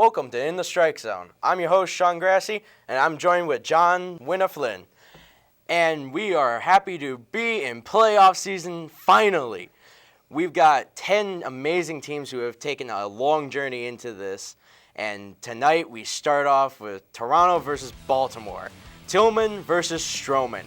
welcome to In the Strike Zone. I'm your host, Sean Grassi, and I'm joined with John Winna-Flynn. And we are happy to be in playoff season finally. We've got 10 amazing teams who have taken a long journey into this. And tonight we start off with Toronto versus Baltimore. Tillman versus Stroman.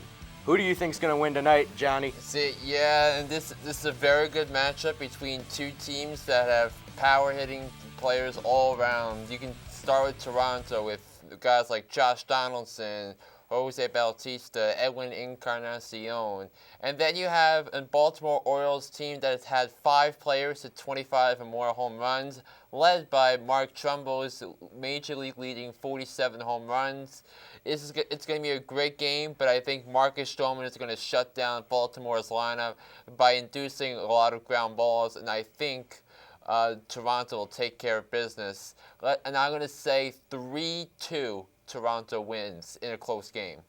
Who do you think is going to win tonight, Johnny? And this is a very good matchup between two teams that have power-hitting players all around. You can start with Toronto with guys like Josh Donaldson, Jose Bautista, Edwin Encarnacion. And then you have a Baltimore Orioles team that has had 5 players to 25 or more home runs, led by Mark Trumbo, who's Major League leading 47 home runs. It's going to be a great game, but I think Marcus Stroman is going to shut down Baltimore's lineup by inducing a lot of ground balls, and I think Toronto will take care of business. And I'm going to say 3-2 Toronto wins in a close game.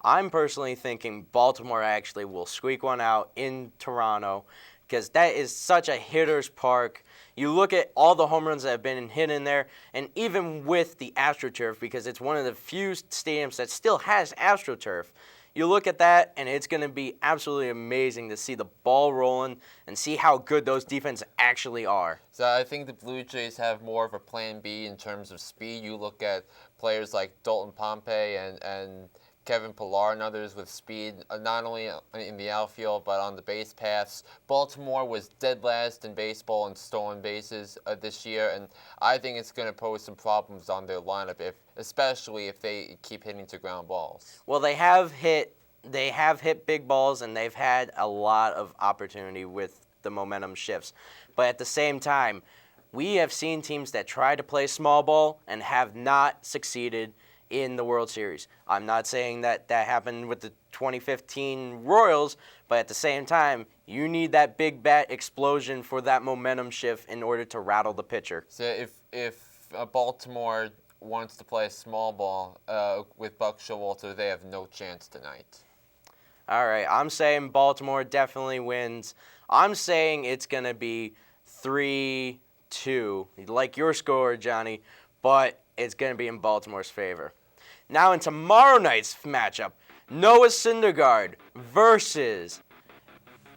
I'm personally thinking Baltimore actually will squeak one out in Toronto because that is such a hitter's park. You look at all the home runs that have been hit in there, and even with the AstroTurf, because it's one of the few stadiums that still has AstroTurf, you look at that, and it's going to be absolutely amazing to see the ball rolling and see how good those defenses actually are. So I think the Blue Jays have more of a plan B in terms of speed. You look at players like Dalton Pompey and Kevin Pillar and others with speed, not only in the outfield but on the base paths. Baltimore was dead last in baseball in stolen bases this year, and I think it's going to pose some problems on their lineup, especially if they keep hitting to ground balls. Well, they have hit big balls, and they've had a lot of opportunity with the momentum shifts. But at the same time, we have seen teams that try to play small ball and have not succeeded in the World Series. I'm not saying that happened with the 2015 Royals, but at the same time, you need that big bat explosion for that momentum shift in order to rattle the pitcher. So if Baltimore wants to play small ball with Buck Showalter, they have no chance tonight. All right, I'm saying Baltimore definitely wins. I'm saying it's going to be 3-2, like your score, Johnny, but it's going to be in Baltimore's favor. Now in tomorrow night's matchup, Noah Syndergaard versus,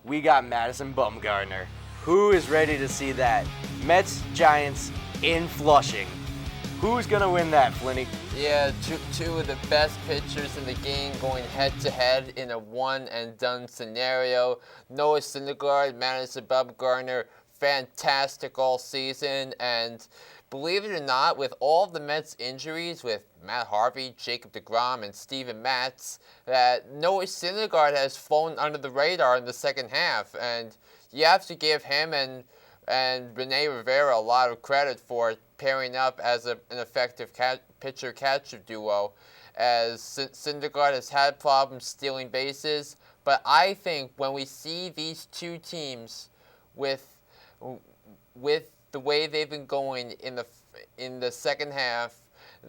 we got Madison Bumgarner. Who is ready to see that? Mets, Giants in Flushing. Who's going to win that, Flinny? Yeah, two of the best pitchers in the game going head-to-head in a one-and-done scenario. Noah Syndergaard, Madison Bumgarner, fantastic all season, and believe it or not, with all of the Mets' injuries, with Matt Harvey, Jacob deGrom, and Steven Matz, that Noah Syndergaard has flown under the radar in the second half, and you have to give him and Rene Rivera a lot of credit for pairing up as an effective pitcher-catcher duo, as Syndergaard has had problems stealing bases, but I think when we see these two teams with the way they've been going in the second half,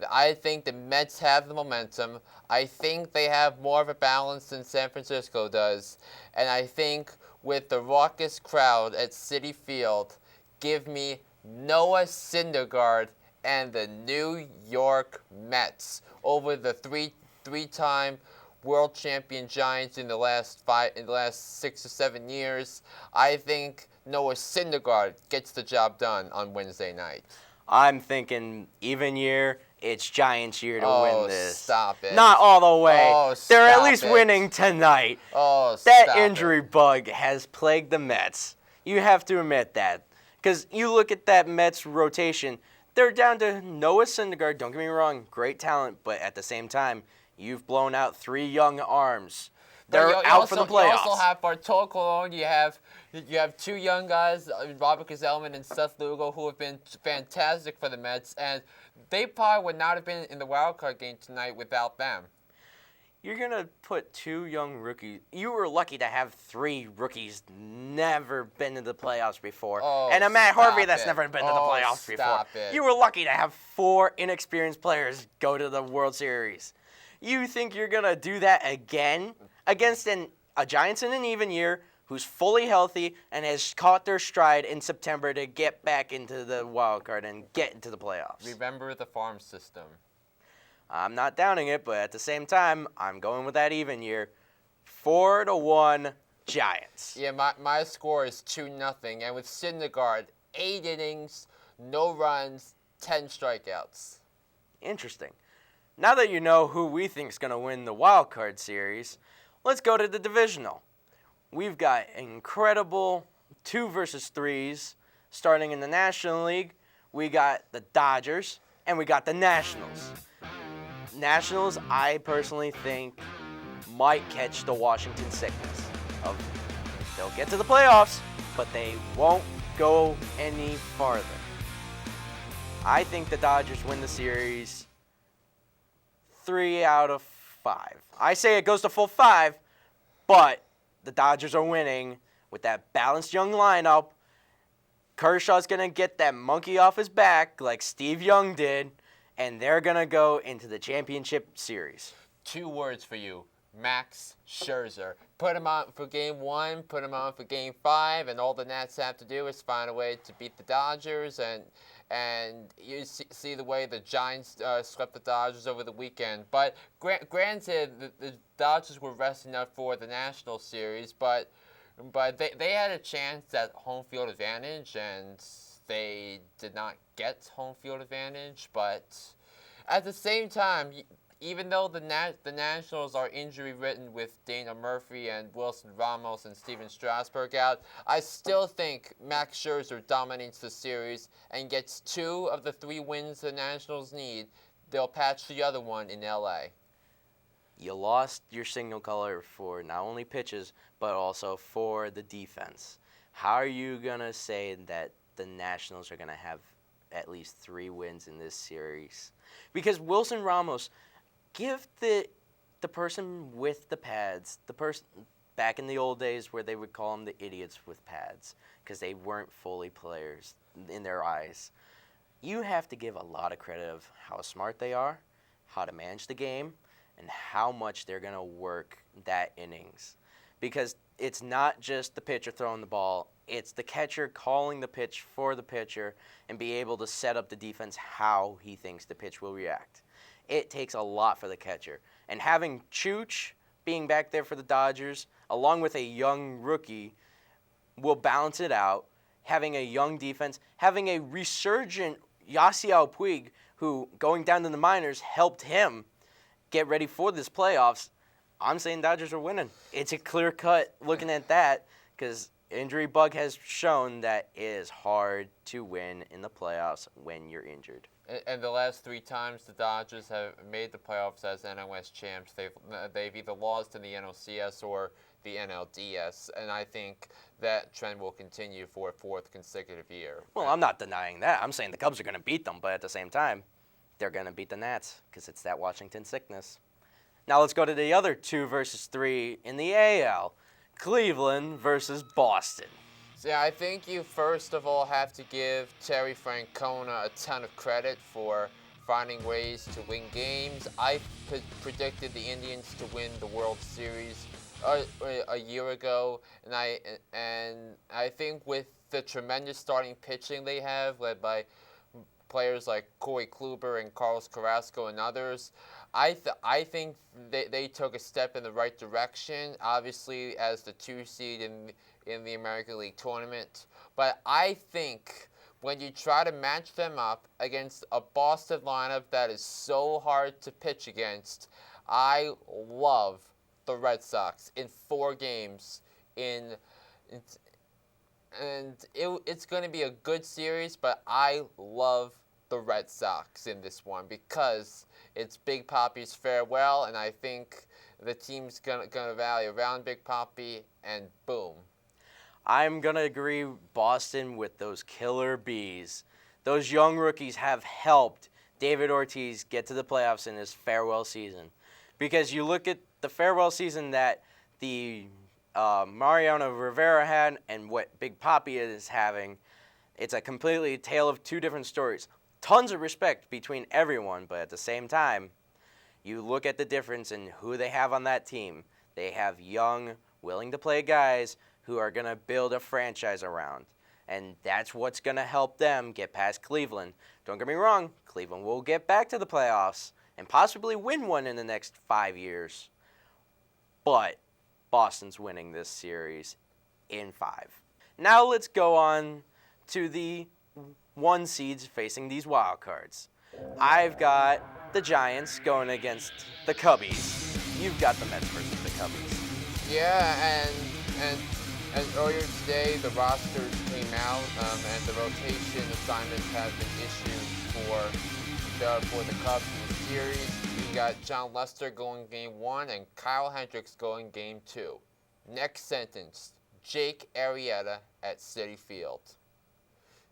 I think the Mets have the momentum. I think they have more of a balance than San Francisco does. And I think with the raucous crowd at Citi Field, give me Noah Syndergaard and the New York Mets over the three-time world champion Giants in the last 6 or 7 years. I think Noah Syndergaard gets the job done on Wednesday night. I'm thinking even year, it's Giants' year to win this. Stop it. Not all the way. They're at least it. winning tonight. That injury bug has plagued the Mets. You have to admit that. Because you look at that Mets rotation, they're down to Noah Syndergaard. Don't get me wrong, great talent, but at the same time, you've blown out 3 young arms. They're out for the playoffs. You also have Bartolo Colon. You have 2 young guys, Robert Gsellman and Seth Lugo, who have been fantastic for the Mets, and they probably would not have been in the wild card game tonight without them. You're going to put 2 young rookies. You were lucky to have 3 rookies never been to the playoffs before. And a Matt Harvey that's never been to the playoffs before. You were lucky to have 4 inexperienced players go to the World Series. You think you're going to do that again against a Giants in an even year, who's fully healthy and has caught their stride in September to get back into the wild card and get into the playoffs. Remember the farm system. I'm not downing it, but at the same time, I'm going with that even year. 4-1 Giants. Yeah, my score is 2-0, and with Syndergaard, 8 innings, no runs, 10 strikeouts. Interesting. Now that you know who we think is going to win the wild card series, let's go to the divisional. We've got incredible 2 versus 3s. Starting in the National League, we got the Dodgers and we got the Nationals. Nationals, I personally think, might catch the Washington sickness. They'll get to the playoffs, but they won't go any farther. I think the Dodgers win the series 3 out of 5. I say it goes to full 5, but the Dodgers are winning with that balanced young lineup. Kershaw's going to get that monkey off his back like Steve Young did, and they're going to go into the championship series. 2 words for you. Max Scherzer. Put him on for game 1, put him on for game 5, and all the Nats have to do is find a way to beat the Dodgers, and you see the way the Giants swept the Dodgers over the weekend. But granted, the Dodgers were resting up for the National Series, but they had a chance at home field advantage, and they did not get home field advantage. But at the same time, even though the Nationals are injury-ridden with Dana Murphy and Wilson Ramos and Steven Strasburg out, I still think Max Scherzer dominates the series and gets 2 of the 3 wins the Nationals need. They'll patch the other one in L.A. You lost your signal caller for not only pitches, but also for the defense. How are you going to say that the Nationals are going to have at least 3 wins in this series? Because Wilson Ramos, give the person with the pads, the person back in the old days where they would call them the idiots with pads because they weren't fully players in their eyes. You have to give a lot of credit of how smart they are, how to manage the game, and how much they're going to work that innings. Because it's not just the pitcher throwing the ball, it's the catcher calling the pitch for the pitcher and be able to set up the defense how he thinks the pitch will react. It takes a lot for the catcher. And having Chooch being back there for the Dodgers, along with a young rookie, will balance it out. Having a young defense, having a resurgent Yasiel Puig, who going down to the minors helped him get ready for this playoffs. I'm saying Dodgers are winning. It's a clear cut looking at that because injury bug has shown that it is hard to win in the playoffs when you're injured. And the last 3 times the Dodgers have made the playoffs as NL champs, they've either lost in the NLCS or the NLDS, and I think that trend will continue for a 4th consecutive year. Well, I'm not denying that. I'm saying the Cubs are going to beat them, but at the same time, they're going to beat the Nats because it's that Washington sickness. Now let's go to the other 2 versus 3 in the AL, Cleveland versus Boston. So yeah, I think you first of all have to give Terry Francona a ton of credit for finding ways to win games. I predicted the Indians to win the World Series a year ago, and I think with the tremendous starting pitching they have, led by players like Corey Kluber and Carlos Carrasco and others, I think they took a step in the right direction, obviously as the 2 seed in the American League tournament. But I think when you try to match them up against a Boston lineup that is so hard to pitch against, I love the Red Sox in 4 games. It's going to be a good series, but I love the Red Sox in this one because it's Big Papi's farewell, and I think the team's gonna rally around Big Papi, and boom. I'm going to agree Boston with those killer bees. Those young rookies have helped David Ortiz get to the playoffs in his farewell season. Because you look at the farewell season that the Mariano Rivera had and what Big Papi is having, it's a completely tale of 2 different stories. Tons of respect between everyone, but at the same time, you look at the difference in who they have on that team. They have young, willing to play guys who are going to build a franchise around. And that's what's going to help them get past Cleveland. Don't get me wrong, Cleveland will get back to the playoffs and possibly win one in the next 5 years. But Boston's winning this series in 5. Now let's go on to the 1 seeds facing these wild cards. I've got the Giants going against the Cubbies. You've got the Mets versus the Cubbies. Yeah, and earlier today the rosters came out and the rotation assignments have been issued for the Cubs in the series. We got John Lester going Game 1 and Kyle Hendricks going Game 2. Next sentence, Jake Arrieta at Citi Field.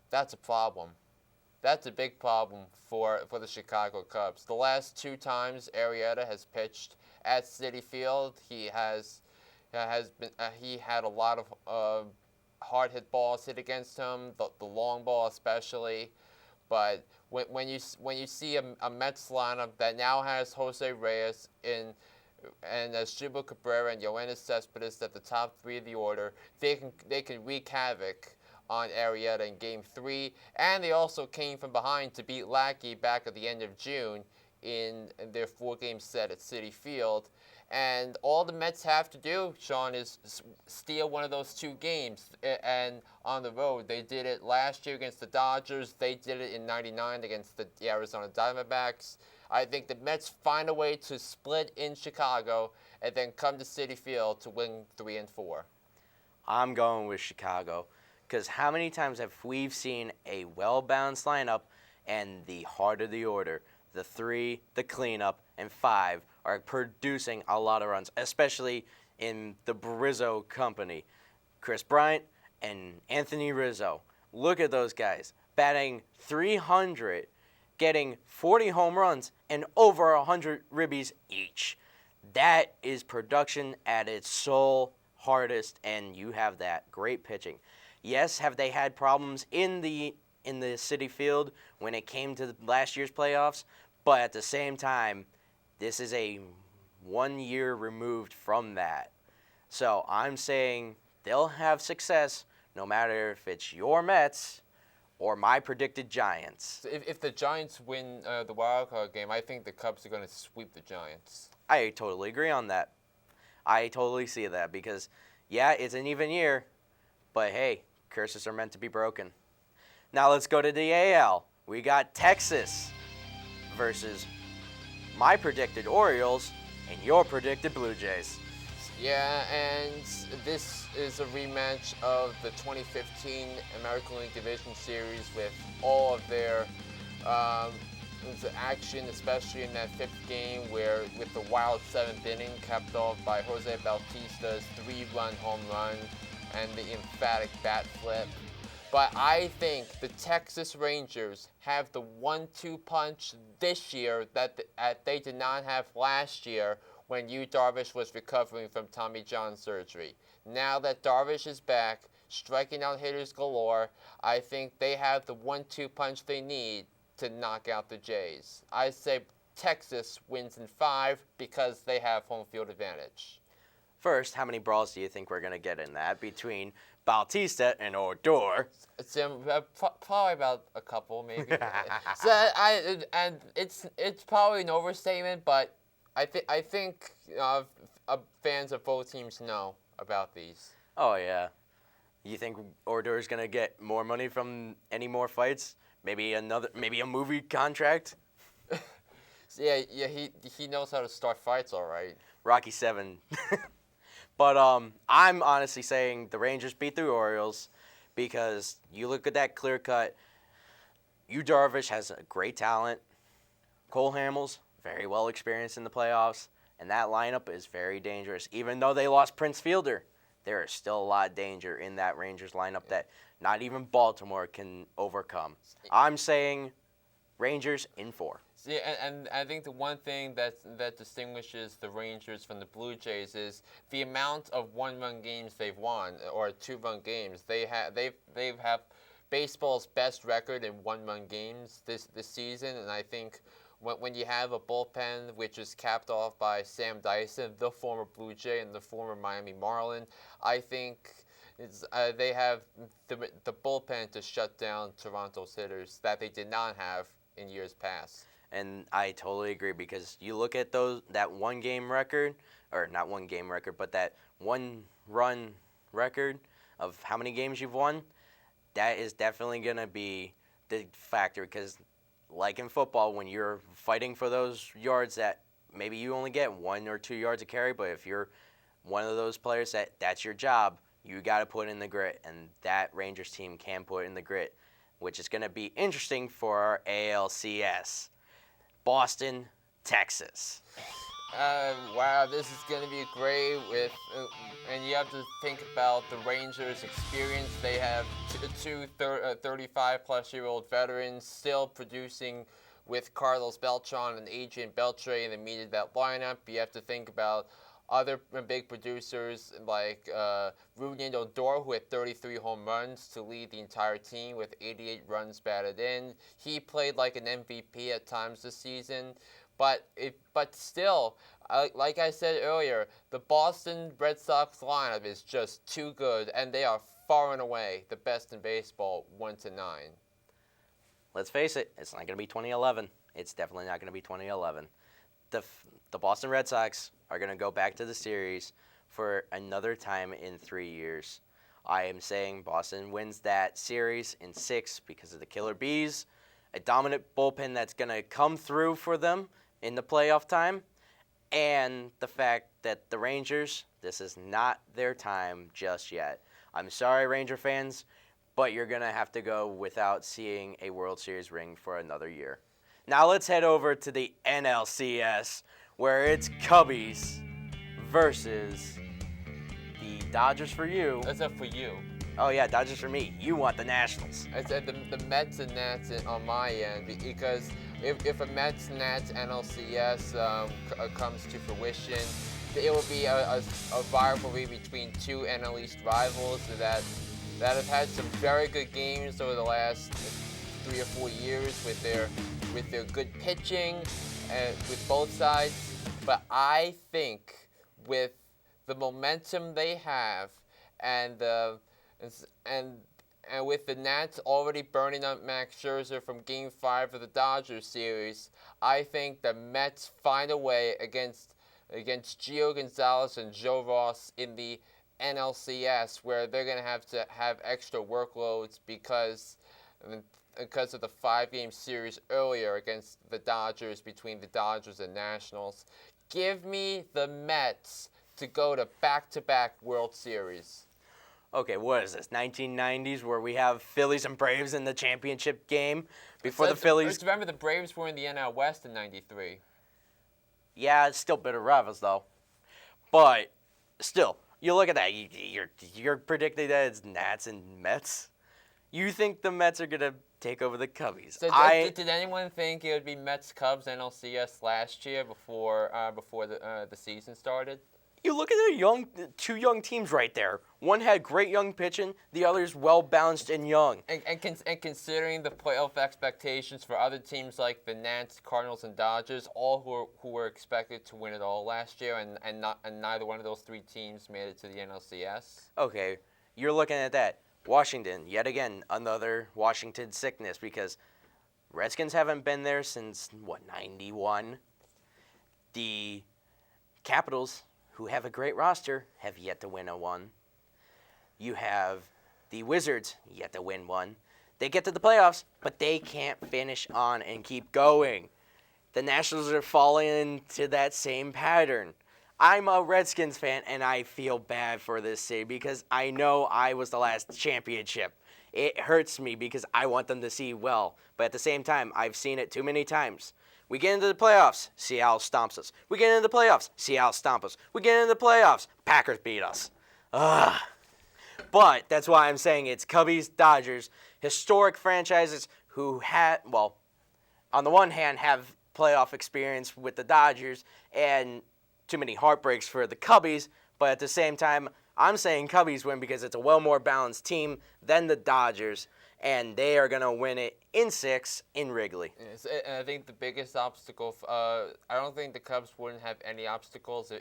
That's a problem. That's a big problem for the Chicago Cubs. The last 2 times Arrieta has pitched at Citi Field, he had a lot of hard hit balls hit against him, the long ball especially. But when you see a Mets lineup that now has Jose Reyes and Asdrubal Cabrera and Yoenis Cespedes at the top 3 of the order, they can wreak havoc on Arrieta in Game 3, and they also came from behind to beat Lackey back at the end of June in their 4-game set at Citi Field. And all the Mets have to do, Sean, is steal one of those 2 games. And on the road, they did it last year against the Dodgers. They did it in '99 against the Arizona Diamondbacks. I think the Mets find a way to split in Chicago and then come to Citi Field to win 3 and 4. I'm going with Chicago. Because how many times have we seen a well-balanced lineup and the heart of the order, the 3, the cleanup, and 5 are producing a lot of runs, especially in the Rizzo company. Chris Bryant and Anthony Rizzo. Look at those guys batting .300, getting 40 home runs and over 100 ribbies each. That is production at its soul hardest, and you have that great pitching. Yes, have they had problems in the Citi Field when it came to last year's playoffs? But at the same time, this is a 1 year removed from that. So I'm saying they'll have success no matter if it's your Mets or my predicted Giants. If the Giants win the wild card game, I think the Cubs are going to sweep the Giants. I totally agree on that. I totally see that because, yeah, it's an even year, but hey, curses are meant to be broken. Now let's go to the AL. We got Texas versus my predicted Orioles and your predicted Blue Jays. Yeah, and this is a rematch of the 2015 American League Division Series with all of their action, especially in that 5th game where with the wild 7th inning capped off by Jose Bautista's 3-run home run and the emphatic bat flip. But I think the Texas Rangers have the 1-2 punch this year that they did not have last year when Yu Darvish was recovering from Tommy John surgery. Now that Darvish is back, striking out hitters galore, I think they have the 1-2 punch they need to knock out the Jays. I say Texas wins in 5 because they have home field advantage. First, how many brawls do you think we're going to get in that between Bautista and Odor? Probably about a couple, maybe. And it's probably an overstatement, but I think fans of both teams know about these. Oh yeah, you think Odor is going to get more money from any more fights? Maybe a movie contract? Yeah, he knows how to start fights, all right. Rocky 7. But I'm honestly saying the Rangers beat the Orioles because you look at that clear cut. Yu Darvish has a great talent. Cole Hamels, very well experienced in the playoffs. And that lineup is very dangerous. Even though they lost Prince Fielder, there is still a lot of danger in that Rangers lineup that not even Baltimore can overcome. I'm saying Rangers in 4. See, and I think the one thing that distinguishes the Rangers from the Blue Jays is the amount of 1-run games they've won or 2-run games. They have baseball's best record in 1-run games this season, and I think when you have a bullpen which is capped off by Sam Dyson, the former Blue Jay and the former Miami Marlin, I think They have the bullpen to shut down Toronto's hitters that they did not have in years past. And I totally agree because you look at that one game record, or not one game record, but that one run record of how many games you've won. That is definitely going to be the factor because, like in football, when you're fighting for those yards that maybe you only get 1 or 2 yards a carry, but if you're one of those players that's your job, you got to put in the grit, and that Rangers team can put in the grit, which is going to be interesting for our ALCS. Boston, Texas. Wow, this is going to be great. And you have to think about the Rangers' experience. They have two 35-plus-year-old veterans still producing with Carlos Beltran and Adrian Beltre in the meat of that lineup. You have to think about other big producers like Rougned Odor, who had 33 home runs to lead the entire team with 88 runs batted in. He played like an MVP at times this season. But still, like I said earlier, the Boston Red Sox lineup is just too good, and they are far and away the best in baseball, 1-9. Let's face it, it's not going to be 2011. It's definitely not going to be 2011. The Boston Red Sox are going to go back to the series for another time in 3 years. I am saying Boston wins that series in 6 because of the Killer Bees, a dominant bullpen that's going to come through for them in the playoff time, and the fact that the Rangers, this is not their time just yet. I'm sorry, Ranger fans, but you're going to have to go without seeing a World Series ring for another year. Now let's head over to the NLCS, where it's Cubbies versus the Dodgers for you. That's up for you. Oh, yeah, Dodgers for me. You want the Nationals. I said the Mets and Nats on my end, because if a Mets-Nats NLCS comes to fruition, it will be a rivalry between two NL East rivals that have had some very good games over the last 3 or 4 years with their good pitching with both sides. But I think with the momentum they have and with the Nats already burning up Max Scherzer from Game 5 of the Dodgers series, I think the Mets find a way against Gio Gonzalez and Joe Ross in the NLCS, where they're going to have extra workloads because of the 5-game series earlier against the Dodgers, between the Dodgers and Nationals. Give me the Mets to go to back-to-back World Series. Okay, what is this, 1990s, where we have Phillies and Braves in the championship game before the Phillies... Remember, the Braves were in the NL West in 93. Yeah, it's still bitter rivals, though. But still, you look at that. You're predicting that it's Nats and Mets? You think the Mets are going to take over the Cubbies? So did anyone think it would be Mets-Cubs NLCS last year before the season started? You look at the two young teams right there. One had great young pitching, the other's well-balanced and young. And considering the playoff expectations for other teams like the Nats, Cardinals, and Dodgers, all who were expected to win it all last year, and neither one of those 3 teams made it to the NLCS. Okay, you're looking at that. Washington, yet again, another Washington sickness because Redskins haven't been there since, 91? The Capitals, who have a great roster, have yet to win a one. You have the Wizards, yet to win one. They get to the playoffs, but they can't finish on and keep going. The Nationals are falling into that same pattern. I'm a Redskins fan, and I feel bad for this city because I know I was the last championship. It hurts me because I want them to see well, but at the same time, I've seen it too many times. We get into the playoffs, Seattle stomps us. We get into the playoffs, Seattle stomps us. We get into the playoffs, Packers beat us. Ugh. But that's why I'm saying it's Cubbies, Dodgers, historic franchises who on the one hand have playoff experience with the Dodgers and too many heartbreaks for the Cubbies, but at the same time, I'm saying Cubbies win because it's a well more balanced team than the Dodgers. and they are going to win it in 6 in Wrigley. Yes, and I think the biggest obstacle, I don't think the Cubs wouldn't have any obstacles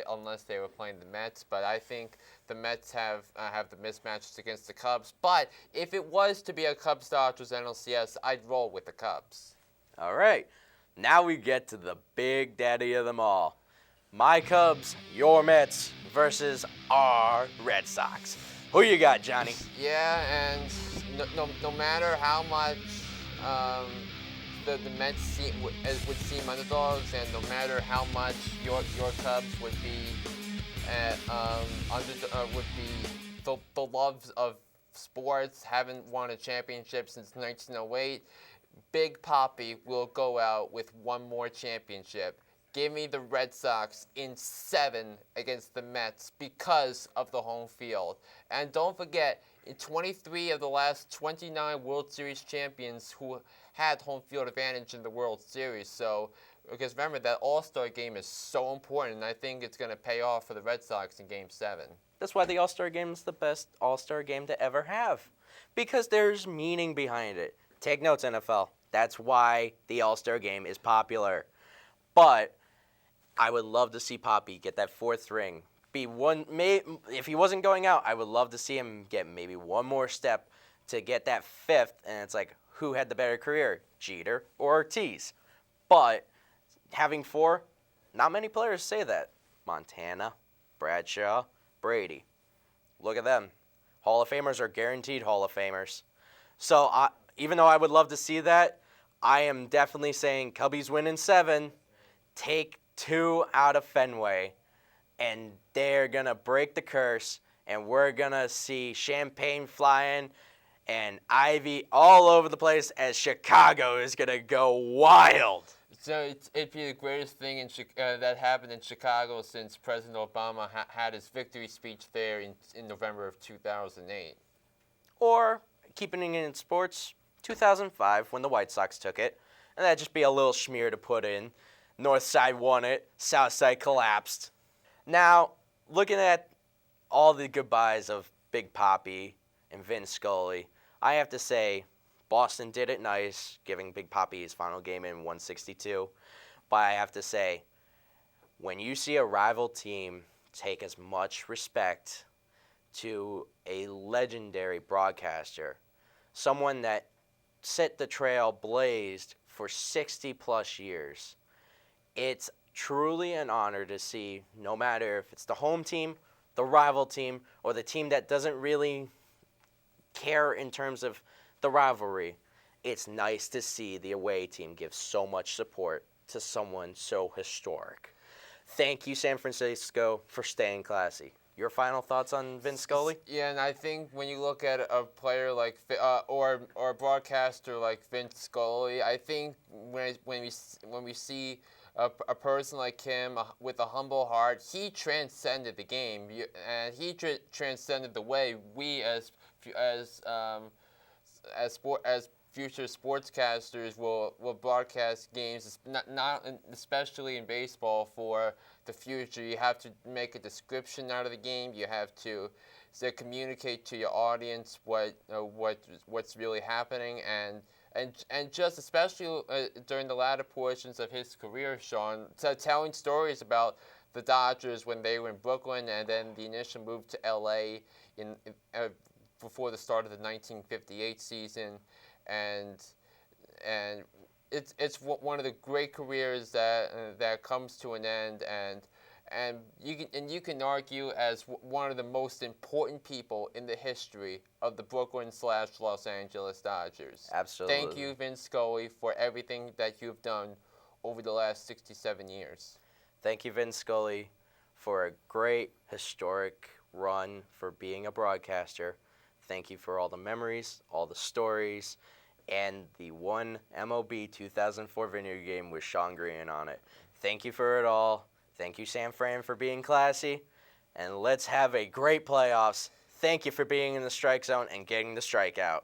unless they were playing the Mets. But I think the Mets have the mismatches against the Cubs. But if it was to be a Cubs-Dodgers NLCS, I'd roll with the Cubs. All right, now we get to the big daddy of them all. My Cubs, your Mets versus our Red Sox. Who you got, Johnny? Yeah, and no matter how much the Mets would seem underdogs, and no matter how much your Cubs would be would be the loves of sports, haven't won a championship since 1908, Big Papi will go out with one more championship. Give me the Red Sox in 7 against the Mets because of the home field. And don't forget, in 23 of the last 29 World Series champions who had home field advantage in the World Series. So, because remember, that All-Star game is so important, and I think it's going to pay off for the Red Sox in Game 7. That's why the All-Star game is the best All-Star game to ever have. Because there's meaning behind it. Take notes, NFL. That's why the All-Star game is popular. But I would love to see Papi get that 4th ring. If he wasn't going out, I would love to see him get maybe one more step to get that 5th. And it's like, who had the better career, Jeter or Ortiz? But having 4, not many players say that. Montana, Bradshaw, Brady. Look at them. Hall of Famers are guaranteed Hall of Famers. So even though I would love to see that, I am definitely saying Cubbies win in 7. Take 2 out of Fenway, and they're going to break the curse, and we're going to see champagne flying and ivy all over the place as Chicago is going to go wild. So it'd be the greatest thing that happened in Chicago since President Obama had his victory speech there in November of 2008. Or, keeping it in sports, 2005 when the White Sox took it, and that'd just be a little smear to put in. North side won it, south side collapsed. Now, looking at all the goodbyes of Big Papi and Vin Scully, I have to say Boston did it nice, giving Big Papi his final game in 162. But I have to say, when you see a rival team take as much respect to a legendary broadcaster, someone that set the trail blazed for 60-plus years, it's truly an honor to see, no matter if it's the home team, the rival team, or the team that doesn't really care in terms of the rivalry. It's nice to see the away team give so much support to someone so historic. Thank you, San Francisco, for staying classy. Your final thoughts on Vin Scully? Yeah, and I think when you look at a player like or a broadcaster like Vin Scully, I think when we see a person like him with a humble heart, he transcended the game, and he transcended the way we as future sportscasters will broadcast games, not especially in baseball for the future. You have to make a description out of the game. You have to communicate to your audience what's really happening, and just especially during the latter portions of his career, Sean, telling stories about the Dodgers when they were in Brooklyn, and then the initial move to LA before the start of the 1958 season, and it's one of the great careers that comes to an end, and you can argue as one of the most important people in the history of the Brooklyn/Los Angeles Dodgers. Absolutely. Thank you, Vin Scully, for everything that you've done over the last 67 years. Thank you, Vin Scully, for a great historic run for being a broadcaster. Thank you for all the memories, all the stories, and the one MLB 2004 video game with Sean Green on it. Thank you for it all. Thank you, San Fran, for being classy. And let's have a great playoffs. Thank you for being in the strike zone and getting the strikeout.